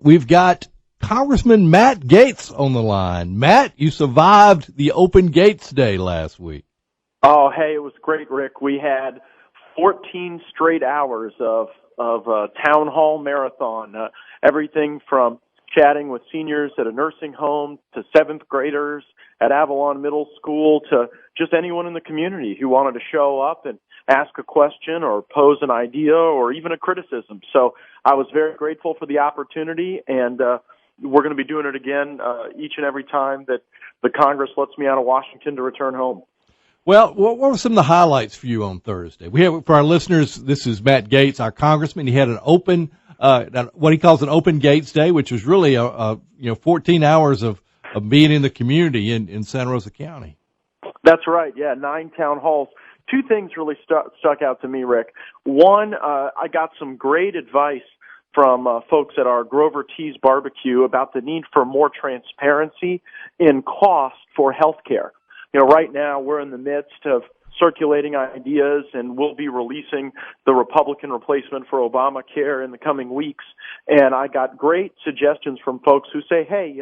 we've got Congressman Matt Gaetz on the line. Matt, you survived the Open Gates Day last week. Oh, hey, it was great, Rick. We had 14 straight hours of town hall marathon, everything from chatting with seniors at a nursing home to seventh graders at Avalon Middle School to just anyone in the community who wanted to show up and ask a question or pose an idea or even a criticism. So I was very grateful for the opportunity, and we're going to be doing it again each and every time that the Congress lets me out of Washington to return home. Well, what were some of the highlights for you on Thursday? We have, for our listeners, this is Matt Gaetz, our congressman. He had an open, what he calls an Open Gates Day, which was really 14 hours of being in the community in Santa Rosa County. That's right. Yeah, 9 town halls. 2 things really stuck out to me, Rick. One, I got some great advice from folks at our Grover Tees barbecue about the need for more transparency in cost for health care. Right now we're in the midst of circulating ideas, and we'll be releasing the Republican replacement for Obamacare in the coming weeks. And I got great suggestions from folks who say, hey,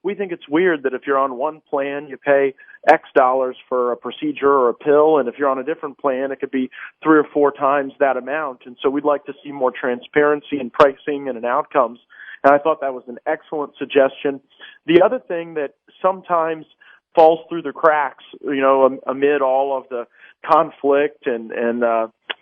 we think it's weird that if you're on one plan, you pay X dollars for a procedure or a pill, and if you're on a different plan, it could be 3 or 4 times that amount. And so we'd like to see more transparency in pricing and in outcomes. And I thought that was an excellent suggestion. The other thing that sometimes falls through the cracks, amid all of the conflict and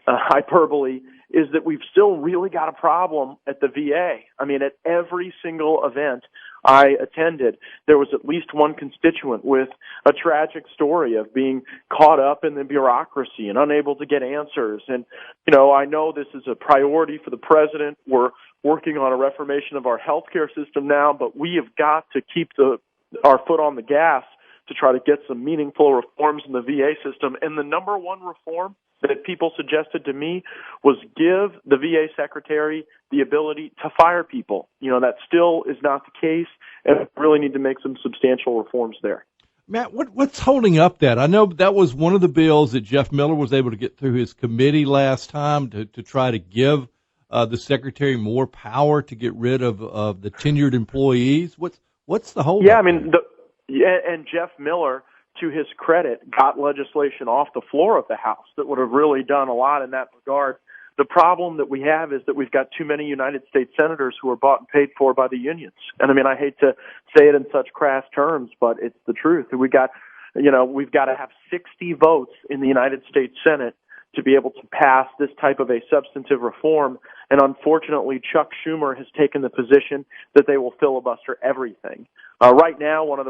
hyperbole, is that we've still really got a problem at the VA. I mean, at every single event I attended, there was at least one constituent with a tragic story of being caught up in the bureaucracy and unable to get answers. And, I know this is a priority for the president. We're working on a reformation of our healthcare system now, but we have got to keep our foot on the gas to try to get some meaningful reforms in the VA system. And the number one reform that people suggested to me was give the VA secretary the ability to fire people. That still is not the case, and we really need to make some substantial reforms there. Matt, what's holding up that? I know that was one of the bills that Jeff Miller was able to get through his committee last time to try to give the secretary more power to get rid of the tenured employees. What's the hold? Yeah, I mean, and Jeff Miller, to his credit, got legislation off the floor of the House that would have really done a lot in that regard. The problem that we have is that we've got too many United States senators who are bought and paid for by the unions. And I mean, I hate to say it in such crass terms, but it's the truth. We've got to have 60 votes in the United States Senate to be able to pass this type of a substantive reform. And unfortunately, Chuck Schumer has taken the position that they will filibuster everything. Right now, one of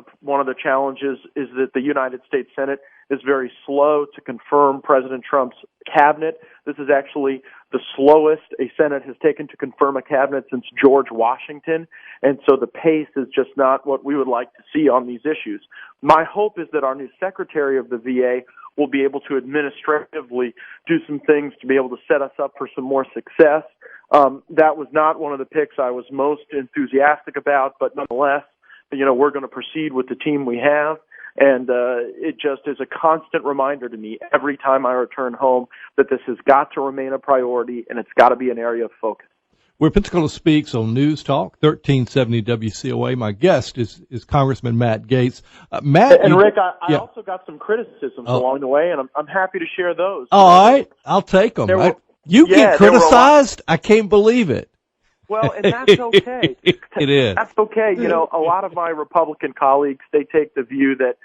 the challenges is that the United States Senate is very slow to confirm President Trump's cabinet. This is actually the slowest a Senate has taken to confirm a cabinet since George Washington, and so the pace is just not what we would like to see on these issues. My hope is that our new Secretary of the VA will be able to administratively do some things to be able to set us up for some more success. That was not one of the picks I was most enthusiastic about, but nonetheless, we're going to proceed with the team we have. And it just is a constant reminder to me every time I return home that this has got to remain a priority and it's got to be an area of focus. We're Pensacola Speaks on News Talk, 1370 WCOA. My guest is Congressman Matt Gaetz. Matt, and Rick, I also got some criticisms along the way, and I'm happy to share those. All right, I'll take them. You get criticized? I can't believe it. Well, and that's okay. It is. That's okay. A lot of my Republican colleagues, they take the view that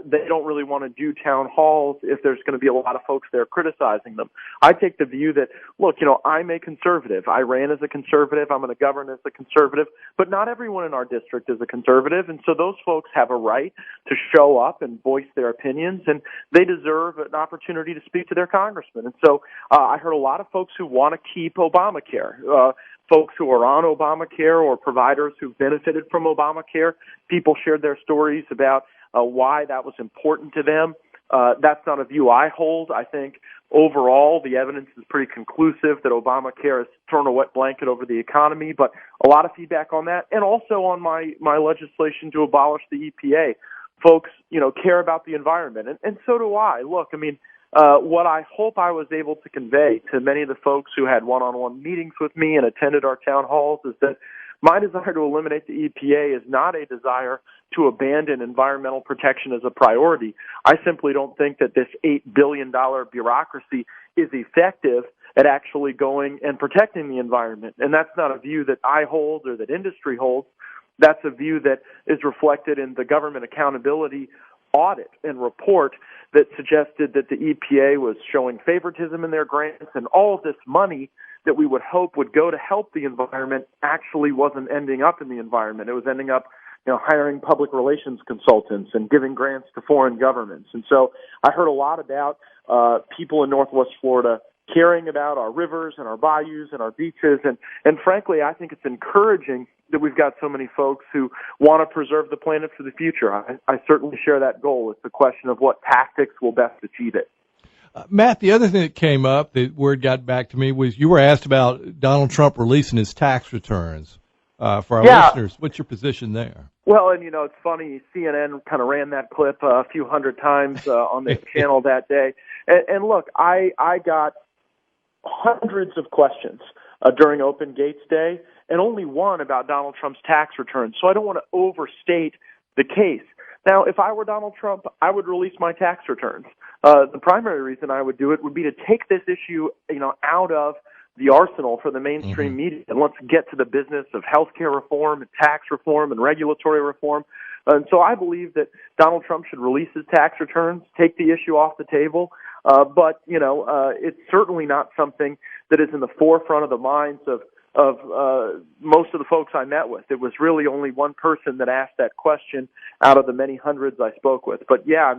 they don't really want to do town halls if there's going to be a lot of folks there criticizing them. I take the view that, look, I'm a conservative. I ran as a conservative. I'm going to govern as a conservative. But not everyone in our district is a conservative, and so those folks have a right to show up and voice their opinions, and they deserve an opportunity to speak to their congressman. And so I heard a lot of folks who want to keep Obamacare. Folks who are on Obamacare or providers who've benefited from Obamacare. People shared their stories about why that was important to them. That's not a view I hold. I think overall the evidence is pretty conclusive that Obamacare has thrown a wet blanket over the economy, but a lot of feedback on that. And also on my legislation to abolish the EPA. Folks, care about the environment, and so do I. Look, I mean, what I hope I was able to convey to many of the folks who had one-on-one meetings with me and attended our town halls is that My desire to eliminate the EPA is not a desire to abandon environmental protection as a priority. I simply don't think that this $8 billion bureaucracy is effective at actually going and protecting the environment. And that's not a view that I hold or that industry holds. That's a view that is reflected in the government accountability audit and report that suggested that the EPA was showing favoritism in their grants, and all of this money that we would hope would go to help the environment actually wasn't ending up in the environment. It was ending up, hiring public relations consultants and giving grants to foreign governments. And so I heard a lot about people in Northwest Florida caring about our rivers and our bayous and our beaches. And frankly, I think it's encouraging that we've got so many folks who want to preserve the planet for the future. I certainly share that goal. It's a question of what tactics will best achieve it. Matt, the other thing that came up, that word got back to me, was you were asked about Donald Trump releasing his tax returns. For our listeners, what's your position there? Well, and it's funny, CNN kind of ran that clip a few hundred times on their channel that day. And look, I got hundreds of questions during Open Gaetz Day, and only one about Donald Trump's tax returns. So I don't want to overstate the case. Now, if I were Donald Trump, I would release my tax returns. The primary reason I would do it would be to take this issue, out of the arsenal for the mainstream media, and let's get to the business of healthcare reform and tax reform and regulatory reform. And so I believe that Donald Trump should release his tax returns, take the issue off the table. But it's certainly not something that is in the forefront of the minds of most of the folks I met with. It was really only one person that asked that question out of the many hundreds I spoke with. But yeah,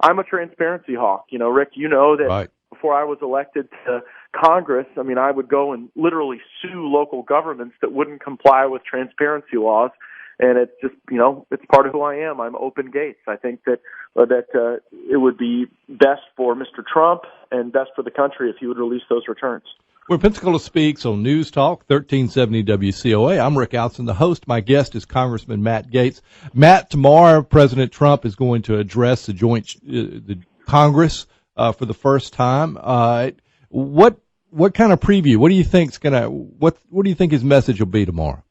I'm a transparency hawk. Rick, that right. Before I was elected to Congress, I would go and literally sue local governments that wouldn't comply with transparency laws. And it's just, it's part of who I am. I'm Open Gaetz. I think that it would be best for Mr. Trump and best for the country if he would release those returns. We're Pensacola Speaks on News Talk 1370 WCOA. I'm Rick Outzen, the host. My guest is Congressman Matt Gaetz. Matt, tomorrow President Trump is going to address the the Congress for the first time. What kind of preview? What do you think's what do you think his message will be tomorrow?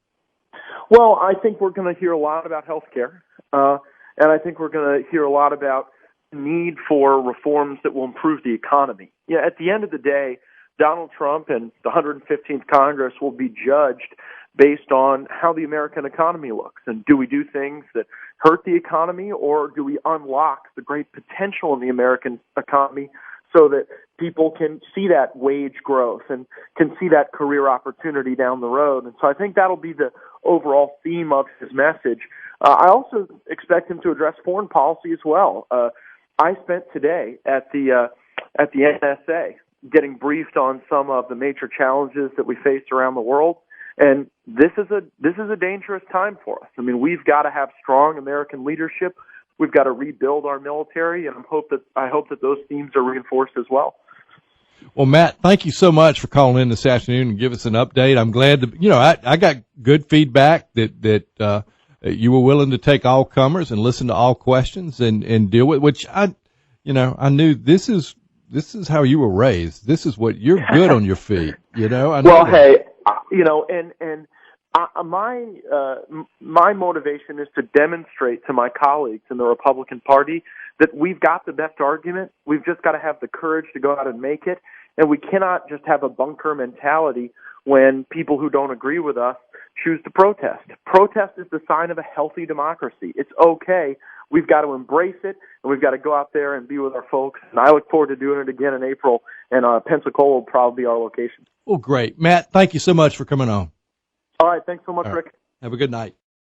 Well, I think we're going to hear a lot about health care, and I think we're going to hear a lot about the need for reforms that will improve the economy. At the end of the day, Donald Trump and the 115th Congress will be judged based on how the American economy looks. And do we do things that hurt the economy, or do we unlock the great potential in the American economy so that people can see that wage growth and can see that career opportunity down the road? And so I think that'll be the overall theme of his message. I also expect him to address foreign policy as well. I spent today at the NSA getting briefed on some of the major challenges that we face around the world. And this is a dangerous time for us. We've got to have strong American leadership. We've got to rebuild our military, and I hope that those themes are reinforced as well. Well, Matt, thank you so much for calling in this afternoon and give us an update. I'm glad to, I got good feedback that you were willing to take all comers and listen to all questions and deal with, which I knew this is how you were raised. This is what you're good on your feet. I know. Well, hey, my motivation is to demonstrate to my colleagues in the Republican Party that we've got the best argument. We've just got to have the courage to go out and make it. And we cannot just have a bunker mentality when people who don't agree with us choose to protest. Protest is the sign of a healthy democracy. It's okay. We've got to embrace it, and we've got to go out there and be with our folks. And I look forward to doing it again in April, and Pensacola will probably be our location. Well, great. Matt, thank you so much for coming on. All right. Thanks so much, Rick. Have a good night.